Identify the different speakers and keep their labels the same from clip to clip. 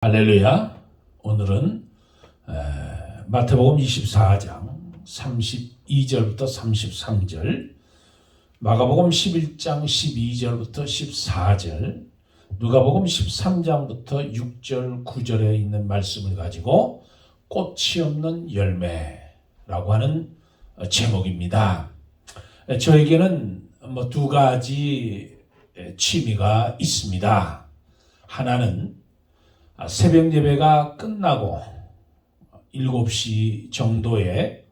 Speaker 1: 할렐루야. 오늘은 마태복음 24장 32절부터 33절, 마가복음 11장 12절부터 14절, 누가복음 13장부터 6절 9절에 있는 말씀을 가지고 꽃이 없는 열매라고 하는 제목입니다. 저에게는 두 가지 취미가 있습니다. 하나는 새벽 예배가 끝나고 7시 정도에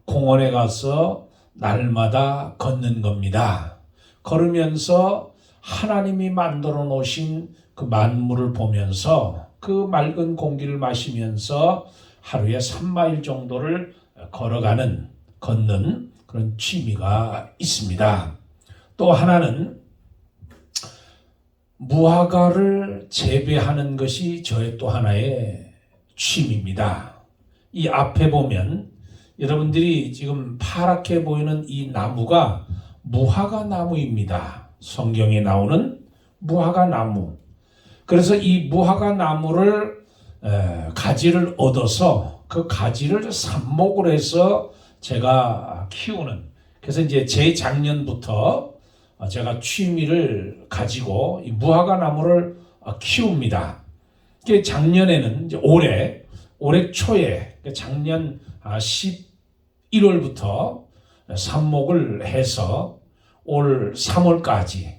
Speaker 1: 공원에 가서 날마다 걷는 겁니다. 걸으면서 하나님이 만들어 놓으신 그 만물을 보면서 그 맑은 공기를 마시면서 하루에 3마일 정도를 걷는 그런 취미가 있습니다. 또 하나는 무화과를 재배하는 것이 저의 또 하나의 취미입니다. 이 앞에 보면 여러분들이 지금 파랗게 보이는 이 나무가 무화과 나무입니다. 성경에 나오는 무화과 나무. 그래서 이 무화과 나무를 가지를 얻어서 그 가지를 삽목을 해서 제가 키우는, 그래서 이제 재작년부터 제가 취미를 가지고 이 무화과 나무를 키웁니다. 작년에는 이제 올해 초에 작년 11월부터 삽목을 해서 올 3월까지,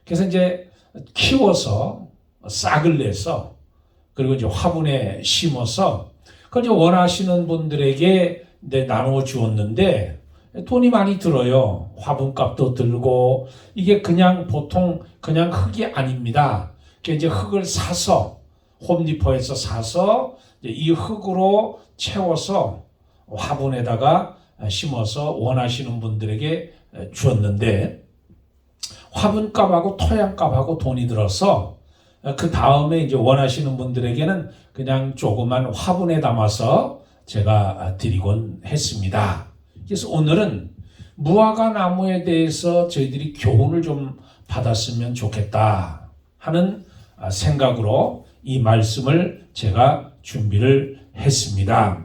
Speaker 1: 그래서 이제 키워서 싹을 내서 그리고 이제 화분에 심어서 그 이제 원하시는 분들에게 나누어 주었는데 돈이 많이 들어요. 화분값도 들고, 이게 그냥 보통 그냥 흙이 아닙니다. 이제 흙을 사서 홈디포에서 사서 이 흙으로 채워서 화분에다가 심어서 원하시는 분들에게 주었는데, 화분값하고 토양값하고 돈이 들어서 그 다음에 이제 원하시는 분들에게는 그냥 조그만 화분에 담아서 제가 드리곤 했습니다. 그래서 오늘은 무화과 나무에 대해서 저희들이 교훈을 좀 받았으면 좋겠다 하는 생각으로 이 말씀을 제가 준비를 했습니다.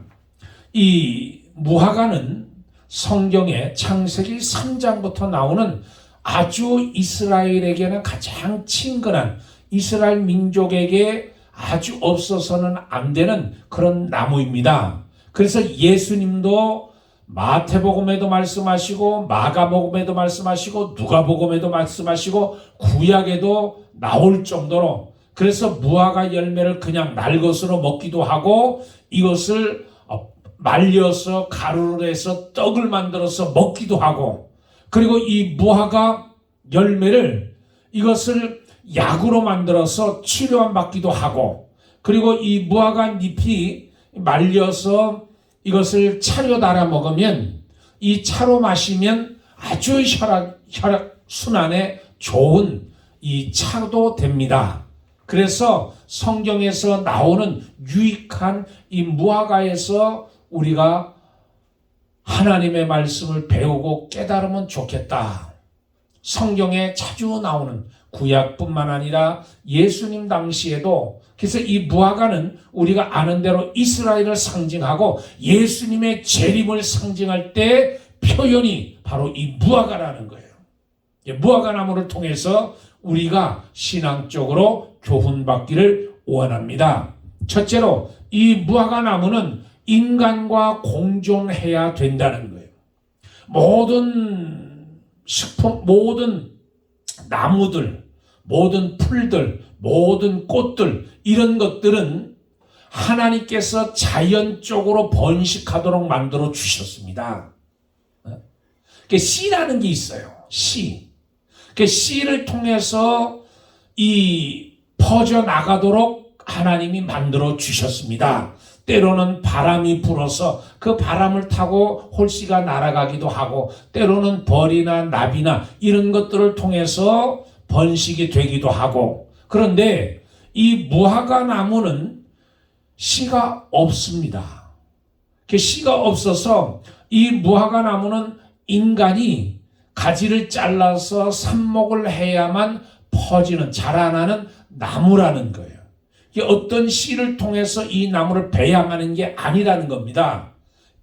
Speaker 1: 이 무화과는 성경의 창세기 3장부터 나오는 아주 이스라엘에게는 가장 친근한, 이스라엘 민족에게 아주 없어서는 안 되는 그런 나무입니다. 그래서 예수님도 마태복음에도 말씀하시고 마가복음에도 말씀하시고 누가복음에도 말씀하시고 구약에도 나올 정도로, 그래서 무화과 열매를 그냥 날 것으로 먹기도 하고 이것을 말려서 가루를 해서 떡을 만들어서 먹기도 하고, 그리고 이 무화과 열매를 이것을 약으로 만들어서 치료만 받기도 하고, 그리고 이 무화과 잎이 말려서 이것을 차로 달아 먹으면, 이 차로 마시면 아주 혈액 순환에 좋은 이 차도 됩니다. 그래서 성경에서 나오는 유익한 이 무화과에서 우리가 하나님의 말씀을 배우고 깨달으면 좋겠다. 성경에 자주 나오는, 구약뿐만 아니라 예수님 당시에도, 그래서 이 무화과는 우리가 아는 대로 이스라엘을 상징하고 예수님의 재림을 상징할 때 표현이 바로 이 무화과라는 거예요. 무화과 나무를 통해서 우리가 신앙적으로 교훈받기를 원합니다. 첫째로, 이 무화과 나무는 인간과 공존해야 된다는 거예요. 모든 식품, 모든 나무들, 모든 풀들, 모든 꽃들, 이런 것들은 하나님께서 자연적으로 번식하도록 만들어 주셨습니다. 씨라는 게 있어요. 씨. 씨를 통해서 이 퍼져나가도록 하나님이 만들어 주셨습니다. 때로는 바람이 불어서 그 바람을 타고 홀씨가 날아가기도 하고, 때로는 벌이나 나비나 이런 것들을 통해서 번식이 되기도 하고, 그런데 이 무화과 나무는 씨가 없습니다. 씨가 없어서 이 무화과 나무는 인간이 가지를 잘라서 삽목을 해야만 퍼지는, 자라나는 나무라는 거예요. 어떤 씨를 통해서 이 나무를 배양하는 게 아니라는 겁니다.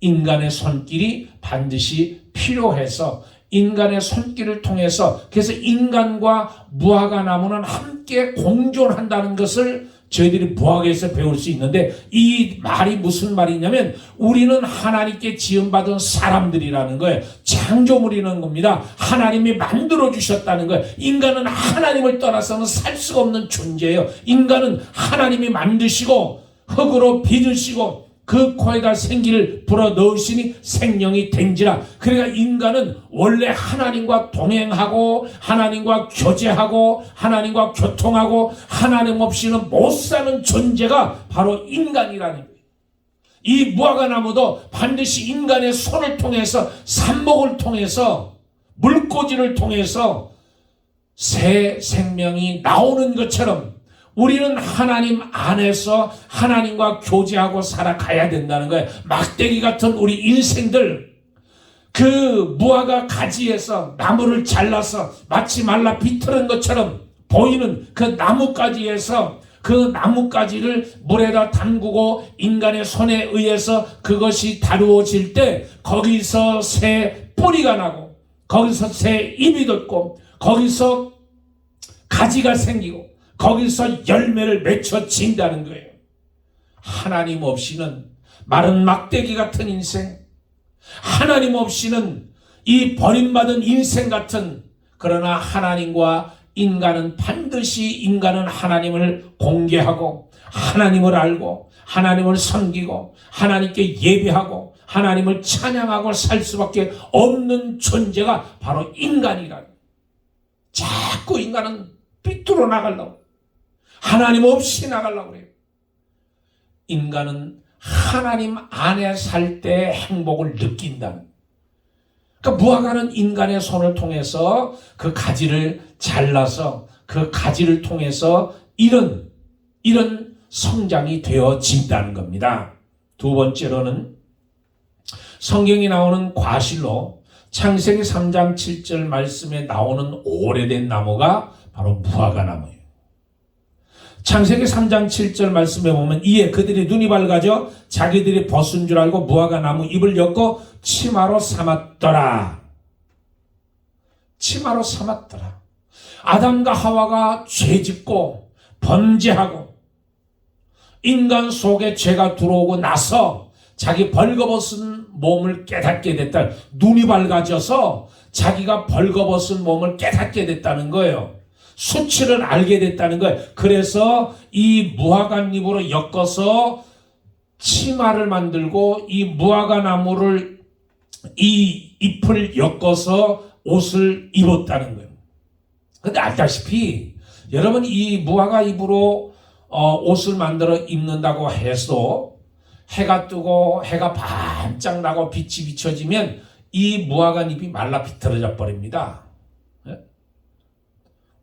Speaker 1: 인간의 손길이 반드시 필요해서 인간의 손길을 통해서, 그래서 인간과 무화과 나무는 함께 공존한다는 것을 저희들이 무화과에서 배울 수 있는데, 이 말이 무슨 말이냐면 우리는 하나님께 지음받은 사람들이라는 거예요. 창조물이라는 겁니다. 하나님이 만들어 주셨다는 거예요. 인간은 하나님을 떠나서는 살 수가 없는 존재예요. 인간은 하나님이 만드시고 흙으로 빚으시고 그 코에다 생기를 불어 넣으시니 생명이 된지라. 그러니까 인간은 원래 하나님과 동행하고 하나님과 교제하고 하나님과 교통하고 하나님 없이는 못 사는 존재가 바로 인간이라는 거예요. 이 무화과나무도 반드시 인간의 손을 통해서, 삽목을 통해서, 물꽂이를 통해서 새 생명이 나오는 것처럼 우리는 하나님 안에서 하나님과 교제하고 살아가야 된다는 거예요. 막대기 같은 우리 인생들, 그 무화과 가지에서 나무를 잘라서 마치 말라 비틀은 것처럼 보이는 그 나뭇가지에서 그 나뭇가지를 물에다 담그고 인간의 손에 의해서 그것이 다루어질 때 거기서 새 뿌리가 나고 거기서 새 잎이 돋고 거기서 가지가 생기고 거기서 열매를 맺혀진다는 거예요. 하나님 없이는 마른 막대기 같은 인생, 하나님 없이는 이 버림받은 인생 같은, 그러나 하나님과 인간은 반드시 인간은 하나님을 공개하고 하나님을 알고 하나님을 섬기고 하나님께 예배하고 하나님을 찬양하고 살 수밖에 없는 존재가 바로 인간이라는 거예요. 자꾸 인간은 삐뚤어 나가려고, 하나님 없이 나가려고 그래요. 인간은 하나님 안에 살 때 행복을 느낀다는. 그러니까 무화과는 인간의 손을 통해서 그 가지를 잘라서 그 가지를 통해서 이런 성장이 되어진다는 겁니다. 두 번째로는 성경이 나오는 과실로 창세기 3장 7절 말씀에 나오는 오래된 나무가 바로 무화과 나무예요. 창세기 3장 7절 말씀에 보면 이에 그들이 눈이 밝아져 자기들이 벗은 줄 알고 무화과 나무 잎을 엮고 치마로 삼았더라. 치마로 삼았더라. 아담과 하와가 죄짓고 범죄하고 인간 속에 죄가 들어오고 나서 자기 벌거벗은 몸을 깨닫게 됐다. 눈이 밝아져서 자기가 벌거벗은 몸을 깨닫게 됐다는 거예요. 수치를 알게 됐다는 거예요. 그래서 이 무화과잎으로 엮어서 치마를 만들고 이 무화과 나무를 이 잎을 엮어서 옷을 입었다는 거예요. 근데 알다시피 여러분 이 무화과 잎으로 옷을 만들어 입는다고 해서 해가 뜨고 해가 반짝 나고 빛이 비춰지면 이 무화과 잎이 말라 비틀어져 버립니다.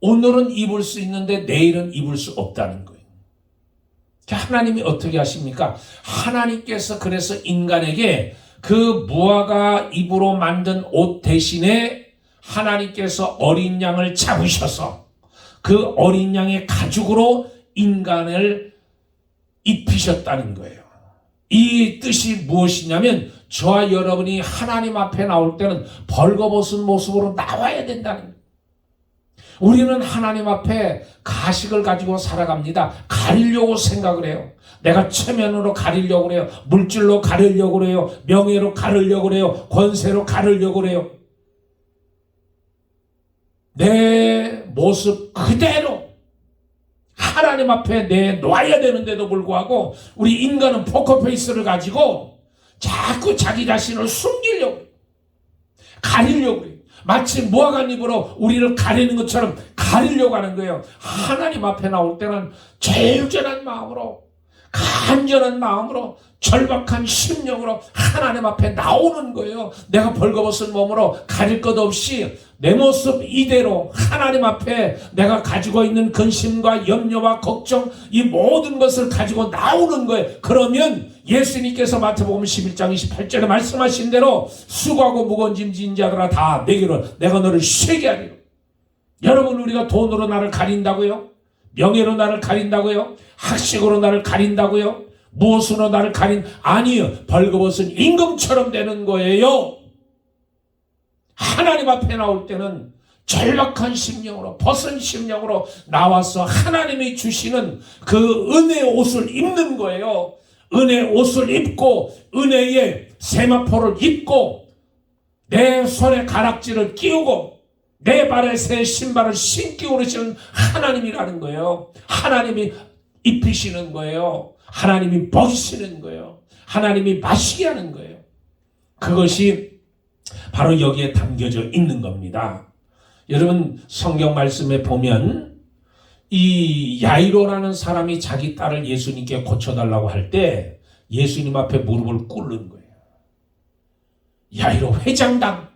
Speaker 1: 오늘은 입을 수 있는데 내일은 입을 수 없다는 거예요. 하나님이 어떻게 하십니까? 하나님께서 그래서 인간에게 그 무화과 잎으로 만든 옷 대신에 하나님께서 어린 양을 잡으셔서 그 어린 양의 가죽으로 인간을 입히셨다는 거예요. 이 뜻이 무엇이냐면 저와 여러분이 하나님 앞에 나올 때는 벌거벗은 모습으로 나와야 된다는 거예요. 우리는 하나님 앞에 가식을 가지고 살아갑니다. 가리려고 생각을 해요. 내가 체면으로 가리려고 그래요. 물질로 가리려고 그래요. 명예로 가리려고 그래요. 권세로 가리려고 그래요. 내 모습 그대로 하나님 앞에 내놔야 되는데도 불구하고 우리 인간은 포커페이스를 가지고 자꾸 자기 자신을 숨기려고 해요. 가리려고 해요. 마치 무화과잎으로 우리를 가리는 것처럼 가리려고 하는 거예요. 하나님 앞에 나올 때는 절절한 마음으로, 간절한 마음으로, 절박한 심령으로 하나님 앞에 나오는 거예요. 내가 벌거벗은 몸으로 가릴 것 없이 내 모습 이대로 하나님 앞에 내가 가지고 있는 근심과 염려와 걱정, 이 모든 것을 가지고 나오는 거예요. 그러면 예수님께서 마태복음 11장 28절에 말씀하신 대로 수고하고 무거운 짐 지는 자들아 다 내게로 내가 너를 쉬게 하리라. 여러분, 우리가 돈으로 나를 가린다고요? 명예로 나를 가린다고요? 학식으로 나를 가린다고요? 무엇으로 나를 아니요. 벌거벗은 임금처럼 되는 거예요. 하나님 앞에 나올 때는 절박한 심령으로, 벗은 심령으로 나와서 하나님이 주시는 그 은혜의 옷을 입는 거예요. 은혜의 옷을 입고 은혜의 세마포를 입고 내 손에 가락지를 끼우고 내 발에 새 신발을 신기 오르시는 하나님이라는 거예요. 하나님이 입히시는 거예요. 하나님이 먹이시는 거예요. 하나님이 마시게 하는 거예요. 그것이 바로 여기에 담겨져 있는 겁니다. 여러분 성경 말씀에 보면 이 야이로라는 사람이 자기 딸을 예수님께 고쳐달라고 할 때 예수님 앞에 무릎을 꿇는 거예요. 야이로 회장당,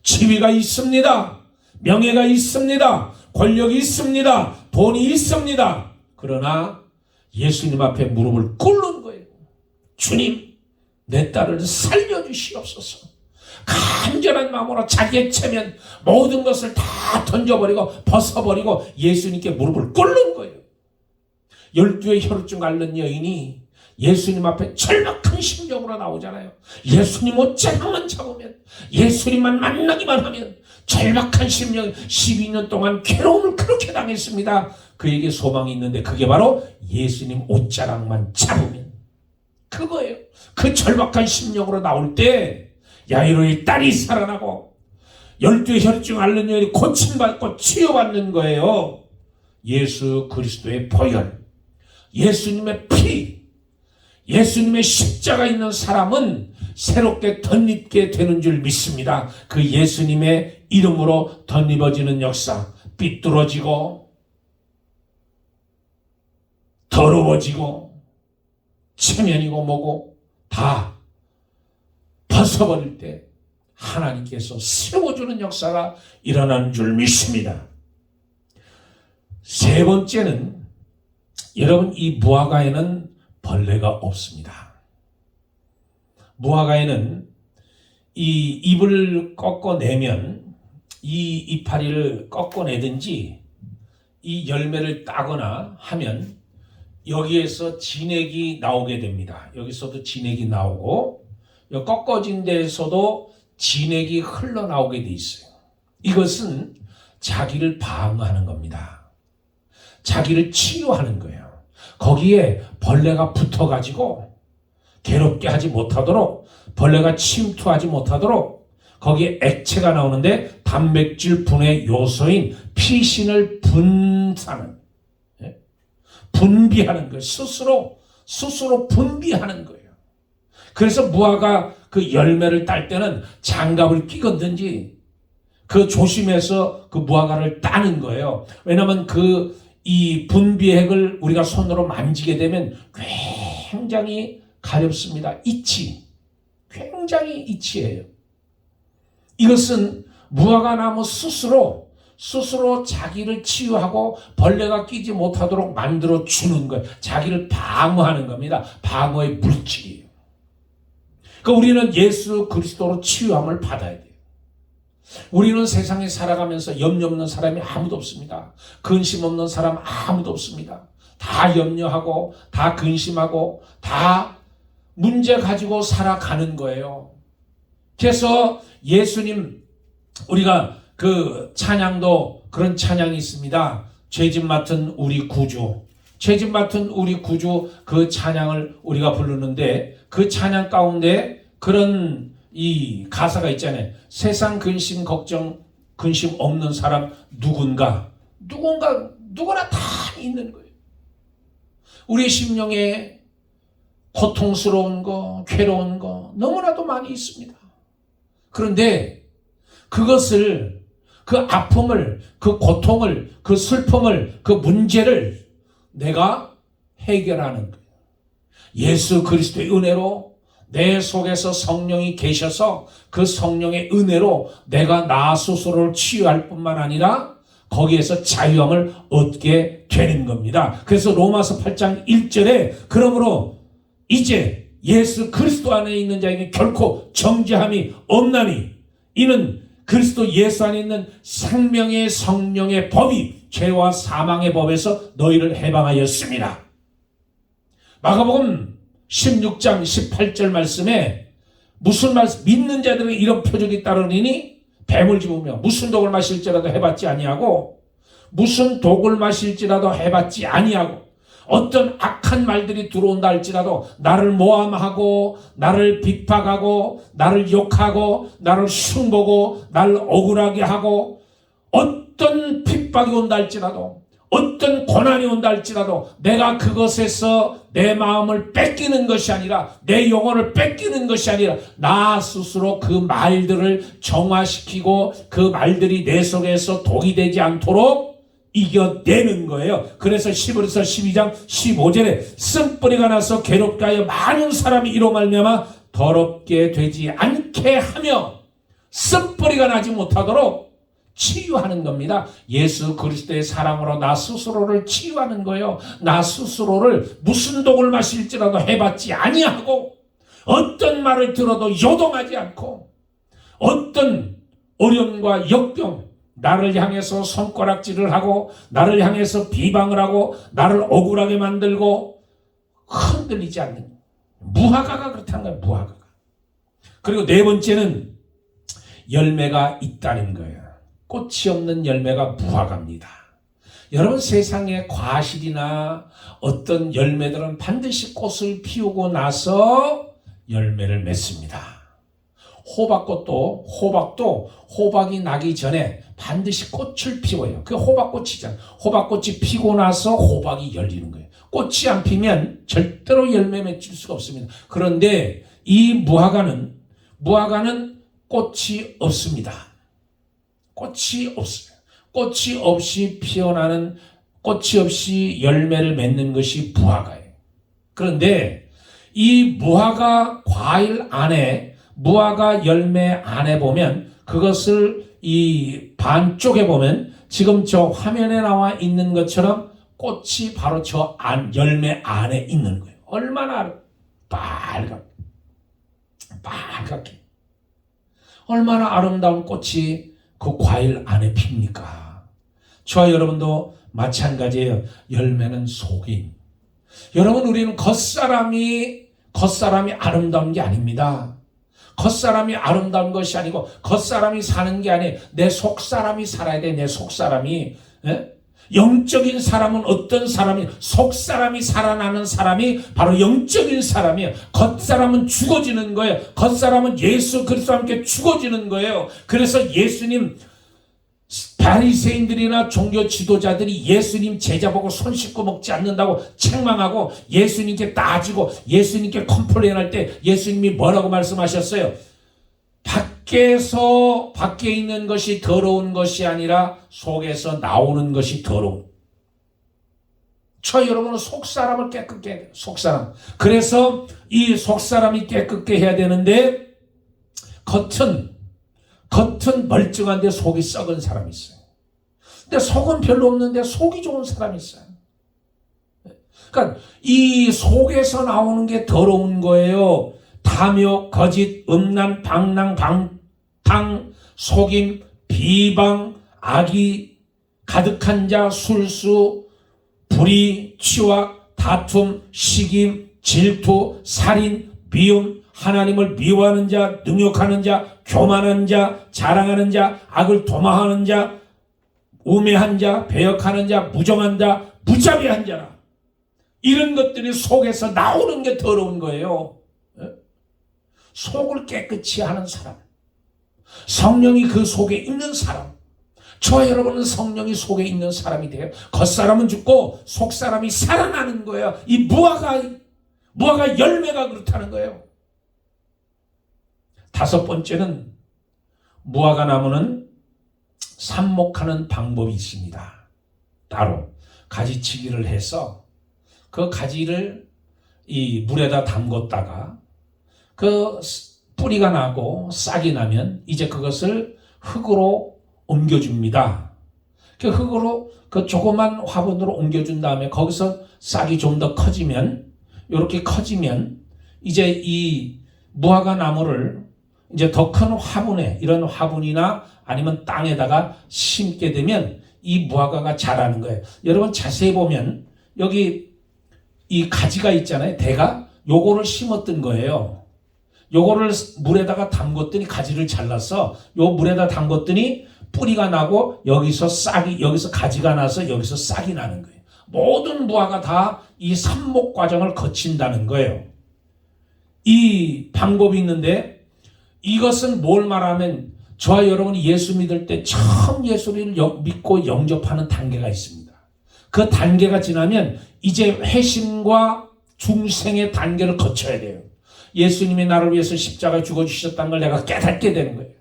Speaker 1: 지위가 있습니다. 명예가 있습니다. 권력이 있습니다. 돈이 있습니다. 그러나 예수님 앞에 무릎을 꿇는 거예요. 주님, 내 딸을 살려주시옵소서. 간절한 마음으로 자기의 체면 모든 것을 다 던져버리고 벗어버리고 예수님께 무릎을 꿇는 거예요. 12의 혈루증 앓는 여인이 예수님 앞에 절박한 심정으로 나오잖아요. 예수님 옷자락만 잡으면, 예수님만 만나기만 하면 절박한 심령, 12년 동안 괴로움을 그렇게 당했습니다. 그에게 소망이 있는데 그게 바로 예수님 옷자락만 잡으면 그거예요. 그 절박한 심령으로 나올 때 야이로의 딸이 살아나고 12의 혈증 앓는 여인이 고침받고 치유받는 거예요. 예수 그리스도의 보혈, 예수님의 피, 예수님의 십자가 있는 사람은 새롭게 덧입게 되는 줄 믿습니다. 그 예수님의 이름으로 덧입어지는 역사, 삐뚤어지고 더러워지고 체면이고 뭐고 다 벗어버릴 때 하나님께서 세워주는 역사가 일어나는 줄 믿습니다. 세 번째는 여러분, 이 무화과에는 벌레가 없습니다. 무화과에는 이 잎을 꺾어내면 이 이파리를 꺾어내든지 이 열매를 따거나 하면 여기에서 진액이 나오게 됩니다. 여기서도 진액이 나오고 꺾어진 데에서도 진액이 흘러나오게 돼 있어요. 이것은 자기를 방어하는 겁니다. 자기를 치유하는 거예요. 거기에 벌레가 붙어가지고 괴롭게 하지 못하도록, 벌레가 침투하지 못하도록 거기에 액체가 나오는데 단백질 분해 요소인 피신을 분비하는 거예요. 스스로 분비하는 거예요. 그래서 무화과 그 열매를 딸 때는 장갑을 끼건든지 그 조심해서 그 무화과를 따는 거예요. 왜냐하면 이 분비액을 우리가 손으로 만지게 되면 굉장히 가렵습니다. 굉장히 이치예요. 이것은 무화과 나무 스스로 자기를 치유하고 벌레가 끼지 못하도록 만들어 주는 거예요. 자기를 방어하는 겁니다. 방어의 물질이에요. 그러니까 우리는 예수 그리스도로 치유함을 받아야 돼요. 우리는 세상에 살아가면서 염려 없는 사람이 아무도 없습니다. 근심 없는 사람 아무도 없습니다. 다 염려하고 다 근심하고 다 문제 가지고 살아가는 거예요. 그래서 예수님, 우리가 그 찬양도 그런 찬양이 있습니다. 죄짐 맡은 우리 구주, 죄짐 맡은 우리 구주, 그 찬양을 우리가 부르는데 그 찬양 가운데 그런 이 가사가 있잖아요. 세상 근심 걱정 근심 없는 사람 누구나 다 있는 거예요. 우리 심령에 고통스러운 거, 괴로운 거 너무나도 많이 있습니다. 그런데 그것을, 그 아픔을, 그 고통을, 그 슬픔을, 그 문제를 내가 해결하는 거예요. 예수 그리스도의 은혜로 내 속에서 성령이 계셔서 그 성령의 은혜로 내가 나 스스로를 치유할 뿐만 아니라 거기에서 자유함을 얻게 되는 겁니다. 그래서 로마서 8장 1절에 그러므로 이제 예수 그리스도 안에 있는 자에게 결코 정죄함이 없나니 이는 그리스도 예수 안에 있는 생명의 성령의 법이 죄와 사망의 법에서 너희를 해방하였습니다. 마가복음 16장 18절 말씀에 무슨 말씀, 믿는 자들에게 이런 표적이 따르니 뱀을 집으며 무슨 독을 마실지라도 해봤지 아니하고 무슨 독을 마실지라도 해봤지 아니하고 어떤 악한 말들이 들어온다 할지라도 나를 모함하고 나를 핍박하고 나를 욕하고 나를 흉보고 나를 억울하게 하고 어떤 핍박이 온다 할지라도 어떤 고난이 온다 할지라도 내가 그것에서 내 마음을 뺏기는 것이 아니라 내 영혼을 뺏기는 것이 아니라 나 스스로 그 말들을 정화시키고 그 말들이 내 속에서 독이 되지 않도록 이겨내는 거예요. 그래서 히브리서 12장 15절에 쓴뿌리가 나서 괴롭게 하여 많은 사람이 이로 말미암아 더럽게 되지 않게 하며 쓴뿌리가 나지 못하도록 치유하는 겁니다. 예수 그리스도의 사랑으로 나 스스로를 치유하는 거예요. 나 스스로를 무슨 독을 마실지라도 해봤지 아니하고 어떤 말을 들어도 요동하지 않고 어떤 어려움과 역병 나를 향해서 손가락질을 하고 나를 향해서 비방을 하고 나를 억울하게 만들고 흔들리지 않는 무화과가 그렇다는 거예요. 무화과가. 그리고 네 번째는 열매가 있다는 거예요. 꽃이 없는 열매가 무화과입니다. 여러분 세상에 과실이나 어떤 열매들은 반드시 꽃을 피우고 나서 열매를 맺습니다. 호박도 호박이 나기 전에 반드시 꽃을 피워요. 그게 호박꽃이잖아요. 호박꽃이 피고 나서 호박이 열리는 거예요. 꽃이 안 피면 절대로 열매 맺을 수가 없습니다. 그런데 이 무화과는 꽃이 없습니다. 꽃이 없어요. 꽃이 없이 피어나는 꽃이 없이 열매를 맺는 것이 무화과예요. 그런데 이 무화과 과일 안에 무화과 열매 안에 보면 그것을 이 반쪽에 보면 지금 저 화면에 나와 있는 것처럼 꽃이 바로 저 열매 안에 있는 거예요. 얼마나 빨갛게 얼마나 아름다운 꽃이 그 과일 안에 핍니까? 저와 여러분도 마찬가지예요. 열매는 속임. 여러분 우리는 겉사람이 아름다운 게 아닙니다. 겉사람이 아름다운 것이 아니고 겉사람이 사는 게 아니에요. 내 속사람이 살아야 돼. 내 속사람이. 예? 영적인 사람은 어떤 사람이 속사람이 살아나는 사람이 바로 영적인 사람이에요. 겉사람은 죽어지는 거예요. 겉사람은 예수 그리스도와 함께 죽어지는 거예요. 그래서 예수님 바리새인들이나 종교 지도자들이 예수님 제자 보고 손 씻고 먹지 않는다고 책망하고 예수님께 따지고 예수님께 컴플레인할 때 예수님이 뭐라고 말씀하셨어요? 밖에 있는 것이 더러운 것이 아니라 속에서 나오는 것이 더러운. 저 여러분은 속사람을 깨끗게 해야 돼요. 속사람. 그래서 이 속사람이 깨끗게 해야 되는데 겉은 멀쩡한데 속이 썩은 사람이 있어요. 근데 속은 별로 없는데 속이 좋은 사람이 있어요. 그러니까 이 속에서 나오는 게 더러운 거예요. 탐욕, 거짓, 음란, 방랑, 방탕, 속임, 비방, 악이 가득한 자, 술수, 불의, 취악, 다툼, 시김, 질투, 살인, 미움, 하나님을 미워하는 자, 능욕하는 자, 교만한 자, 자랑하는 자, 악을 도마하는 자, 우매한 자, 배역하는 자, 무정한 자, 무자비한 자라. 이런 것들이 속에서 나오는 게 더러운 거예요. 속을 깨끗이 하는 사람, 성령이 그 속에 있는 사람, 저와 여러분은 성령이 속에 있는 사람이 돼요. 겉사람은 죽고 속사람이 살아나는 거예요. 이 무화과 열매가 그렇다는 거예요. 다섯 번째는 무화과 나무는 삽목하는 방법이 있습니다. 따로 가지치기를 해서 그 가지를 이 물에다 담궜다가 그 뿌리가 나고 싹이 나면 이제 그것을 흙으로 옮겨줍니다. 그 흙으로 그 조그만 화분으로 옮겨준 다음에 거기서 싹이 좀 더 커지면 이렇게 커지면 이제 이 무화과 나무를 이제 더 큰 화분에, 이런 화분이나 아니면 땅에다가 심게 되면 이 무화과가 자라는 거예요. 여러분 자세히 보면 여기 이 가지가 있잖아요. 대가 요거를 심었던 거예요. 요거를 물에다가 담궜더니 가지를 잘라서 요 물에다 담궜더니 뿌리가 나고 여기서 가지가 나서 여기서 싹이 나는 거예요. 모든 무화과 다 이 삽목 과정을 거친다는 거예요. 이 방법이 있는데 이것은 뭘 말하면 저와 여러분이 예수 믿을 때 처음 예수를 믿고 영접하는 단계가 있습니다. 그 단계가 지나면 이제 회심과 중생의 단계를 거쳐야 돼요. 예수님이 나를 위해서 십자가에 죽어주셨다는 걸 내가 깨닫게 되는 거예요.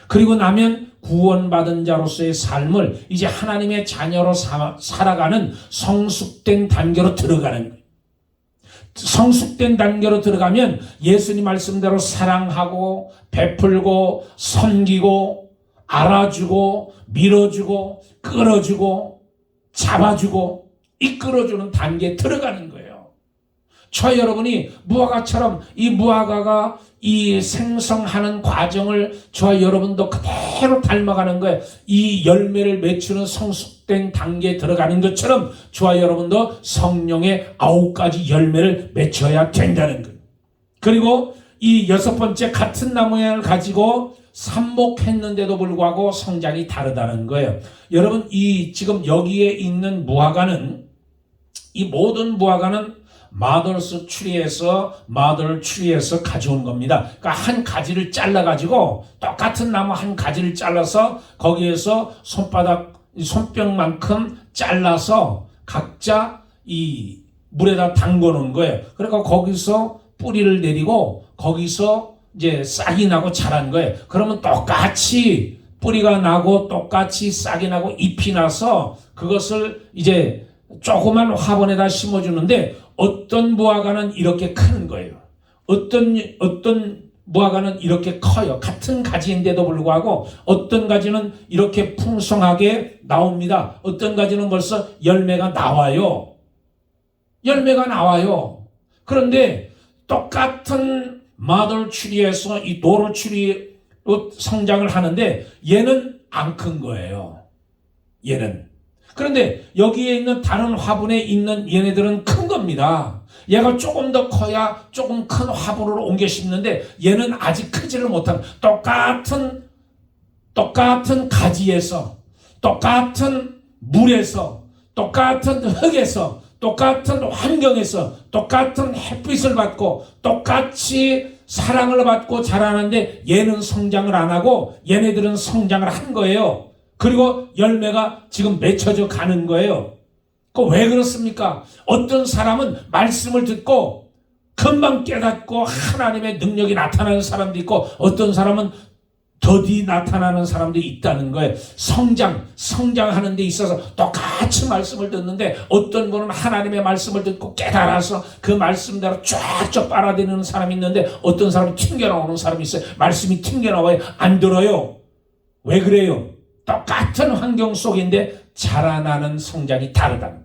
Speaker 1: 그리고 나면 구원받은 자로서의 삶을 이제 하나님의 자녀로 살아가는 성숙된 단계로 들어가는 거예요. 성숙된 단계로 들어가면 예수님 말씀대로 사랑하고 베풀고 섬기고 알아주고 밀어주고 끌어주고 잡아주고 이끌어주는 단계에 들어가는 거예요. 저 여러분이 무화과처럼 이 무화과가 이 생성하는 과정을 저와 여러분도 그대로 닮아가는 거예요. 이 열매를 맺추는 성숙된 단계에 들어가는 것처럼 저와 여러분도 성령의 9가지 열매를 맺혀야 된다는 거예요. 그리고 이 6번째, 같은 나무를 가지고 삽목했는데도 불구하고 성장이 다르다는 거예요. 여러분 이 지금 여기에 있는 무화과는, 이 모든 무화과는 마더를 추리해서 가져온 겁니다. 그러니까 한 가지를 잘라가지고 똑같은 나무 한 가지를 잘라서 거기에서 손뼉만큼 잘라서 각자 이 물에다 담궈 놓은 거예요. 그러니까 거기서 뿌리를 내리고 거기서 이제 싹이 나고 자란 거예요. 그러면 똑같이 뿌리가 나고 똑같이 싹이 나고 잎이 나서 그것을 이제 조그만 화분에다 심어주는데 어떤 무화과는 이렇게 큰 거예요. 어떤 무화과는 이렇게 커요. 같은 가지인데도 불구하고 어떤 가지는 이렇게 풍성하게 나옵니다. 어떤 가지는 벌써 열매가 나와요. 그런데 똑같은 마들 추리에서 이 도로 추리로 성장을 하는데 얘는 안 큰 거예요. 얘는. 그런데 여기에 있는 다른 화분에 있는 얘네들은 큰 겁니다. 얘가 조금 더 커야 조금 큰 화분으로 옮겨 심는데 얘는 아직 크지를 못한, 똑같은 가지에서, 똑같은 물에서, 똑같은 흙에서, 똑같은 환경에서, 똑같은 햇빛을 받고 똑같이 사랑을 받고 자라는데 얘는 성장을 안 하고 얘네들은 성장을 한 거예요. 그리고 열매가 지금 맺혀져 가는 거예요. 왜 그렇습니까? 어떤 사람은 말씀을 듣고 금방 깨닫고 하나님의 능력이 나타나는 사람도 있고 어떤 사람은 더디 나타나는 사람도 있다는 거예요. 성장하는 데 있어서 똑같이 말씀을 듣는데 어떤 분은 하나님의 말씀을 듣고 깨달아서 그 말씀대로 쫙쫙 빨아들이는 사람이 있는데 어떤 사람은 튕겨나오는 사람이 있어요. 말씀이 튕겨나와요. 안 들어요. 왜 그래요? 똑같은 환경 속인데 자라나는 성장이 다르다.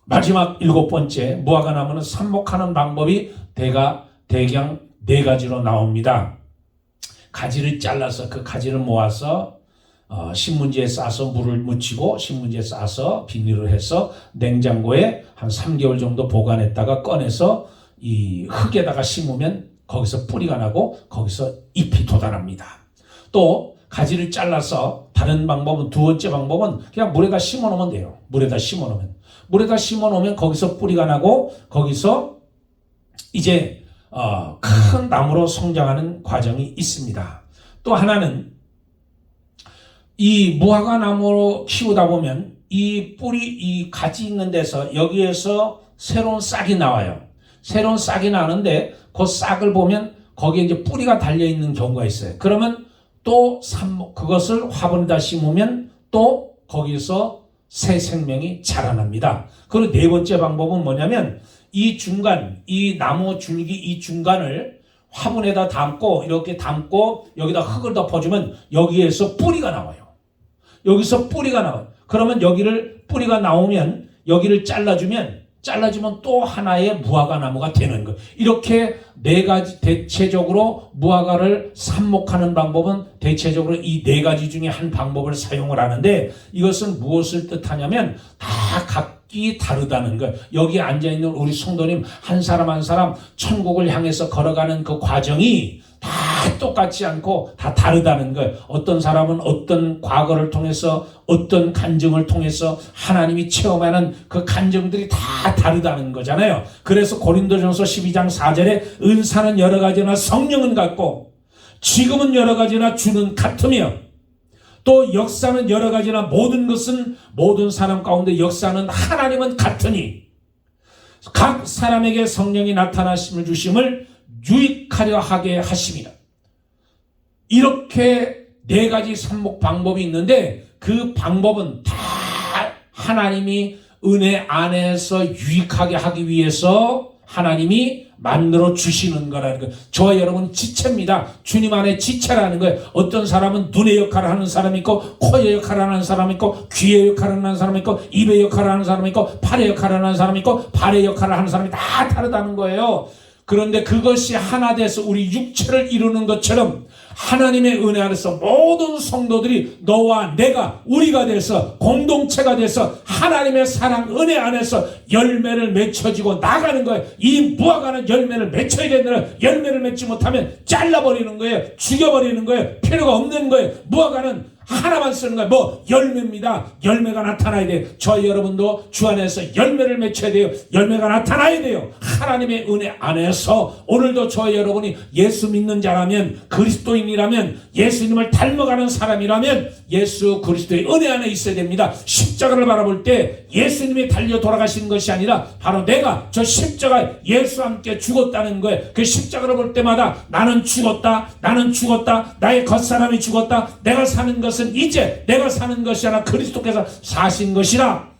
Speaker 1: 마지막 7번째, 무화과 나무는 삽목하는 방법이 대강 4가지로 나옵니다. 가지를 잘라서 그 가지를 모아서 신문지에 싸서 물을 묻히고 신문지에 싸서 비닐을 해서 냉장고에 한 3개월 정도 보관했다가 꺼내서 이 흙에다가 심으면 거기서 뿌리가 나고 거기서 잎이 돋아납니다. 또 가지를 잘라서 다른 방법은, 2번째 방법은 그냥 물에다 심어놓으면 돼요. 물에다 심어놓으면 거기서 뿌리가 나고 거기서 이제 큰 나무로 성장하는 과정이 있습니다. 또 하나는 이 무화과 나무로 키우다 보면 이 뿌리, 이 가지 있는 데서 여기에서 새로운 싹이 나와요. 새로운 싹이 나는데 그 싹을 보면 거기에 이제 뿌리가 달려있는 경우가 있어요. 그러면 또 그것을 화분에다 심으면 또 거기서 새 생명이 자라납니다. 그리고 4번째 방법은 뭐냐면 이 중간, 이 나무 줄기 이 중간을 화분에다 담고 이렇게 담고 여기다 흙을 덮어주면 여기에서 뿌리가 나와요. 그러면 뿌리가 나오면 여기를 잘라주면 잘라지면 또 하나의 무화과 나무가 되는 거예요. 이렇게 네 가지 대체적으로 무화과를 삽목하는 방법은 대체적으로 이 네 가지 중에 한 방법을 사용을 하는데 이것은 무엇을 뜻하냐면 다 각기 다르다는 거예요. 여기 앉아있는 우리 성도님 한 사람 한 사람 천국을 향해서 걸어가는 그 과정이 다 똑같지 않고 다 다르다는 거예요. 어떤 사람은 어떤 과거를 통해서 어떤 간증을 통해서 하나님이 체험하는 그 간증들이 다 다르다는 거잖아요. 그래서 고린도전서 12장 4절에 은사는 여러 가지나 성령은 같고 지금은 여러 가지나 주는 같으며 또 역사는 여러 가지나 모든 것은 모든 사람 가운데 역사는 하나님은 같으니 각 사람에게 성령이 나타나심을 주심을 유익하려 하게 하심이라. 이렇게 네 가지 삽목 방법이 있는데 그 방법은 다 하나님이 은혜 안에서 유익하게 하기 위해서 하나님이 만들어 주시는 거라는 거예요. 저와 여러분 지체입니다. 주님 안에 지체라는 거예요. 어떤 사람은 눈의 역할을 하는 사람이 있고 코의 역할을 하는 사람이 있고 귀의 역할을 하는 사람이 있고 입의 역할을 하는 사람이 있고 팔의 역할을 하는 사람이 있고 발의 역할을 하는 사람이 다 다르다는 거예요. 그런데 그것이 하나 돼서 우리 육체를 이루는 것처럼 하나님의 은혜 안에서 모든 성도들이 너와 내가 우리가 돼서 공동체가 돼서 하나님의 사랑 은혜 안에서 열매를 맺혀지고 나가는 거예요. 이 무화과는 열매를 맺혀야 되는 열매를 맺지 못하면 잘라버리는 거예요. 죽여버리는 거예요. 필요가 없는 거예요. 무화과는 하나만 쓰는 거예요. 뭐 열매입니다. 열매가 나타나야 돼요. 저희 여러분도 주 안에서 열매를 맺혀야 돼요. 열매가 나타나야 돼요. 하나님의 은혜 안에서 오늘도 저희 여러분이 예수 믿는 자라면 그리스도인이라면 예수님을 닮아가는 사람이라면 예수 그리스도의 은혜 안에 있어야 됩니다. 십자가를 바라볼 때 예수님이 달려 돌아가신 것이 아니라 바로 내가 저 십자가에 예수와 함께 죽었다는 거예요. 그 십자가를 볼 때마다 나는 죽었다. 나의 겉사람이 죽었다. 내가 사는 것은 이제 내가 사는 것이 아니라 그리스도께서 사신 것이라.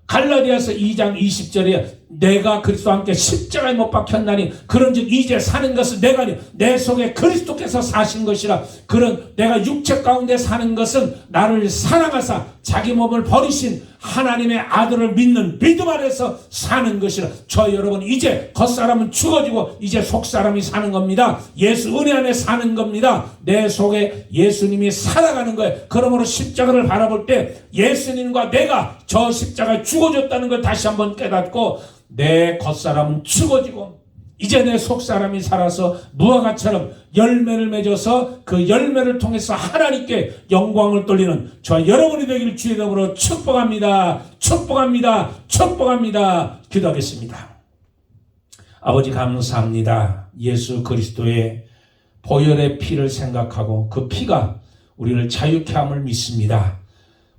Speaker 1: 갈라디아서 2장 20절에 내가 그리스도와 함께 십자가에 못 박혔나니 그런즉 이제 사는 것은 내가 아니 내 속에 그리스도께서 사신 것이라. 그런 내가 육체 가운데 사는 것은 나를 사랑하사 자기 몸을 버리신 하나님의 아들을 믿는 믿음 안에서 사는 것이라. 저 여러분 이제 겉사람은 죽어지고 이제 속사람이 사는 겁니다. 예수 은혜 안에 사는 겁니다. 내 속에 예수님이 살아가는 거예요. 그러므로 십자가를 바라볼 때 예수님과 내가 저 십자가에 죽어졌다는 걸 다시 한번 깨닫고 내 겉사람은 죽어지고 이제 내 속사람이 살아서 무화과처럼 열매를 맺어서 그 열매를 통해서 하나님께 영광을 돌리는 저와 여러분이 되기를 주의 이름으로 축복합니다. 기도하겠습니다. 아버지 감사합니다. 예수 그리스도의 보혈의 피를 생각하고 그 피가 우리를 자유케 함을 믿습니다.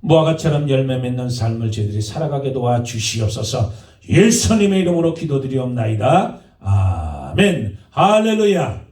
Speaker 1: 무화과처럼 열매 맺는 삶을 저희들이 살아가게 도와주시옵소서. 예수님의 이름으로 기도드리옵나이다. 아멘. 할렐루야.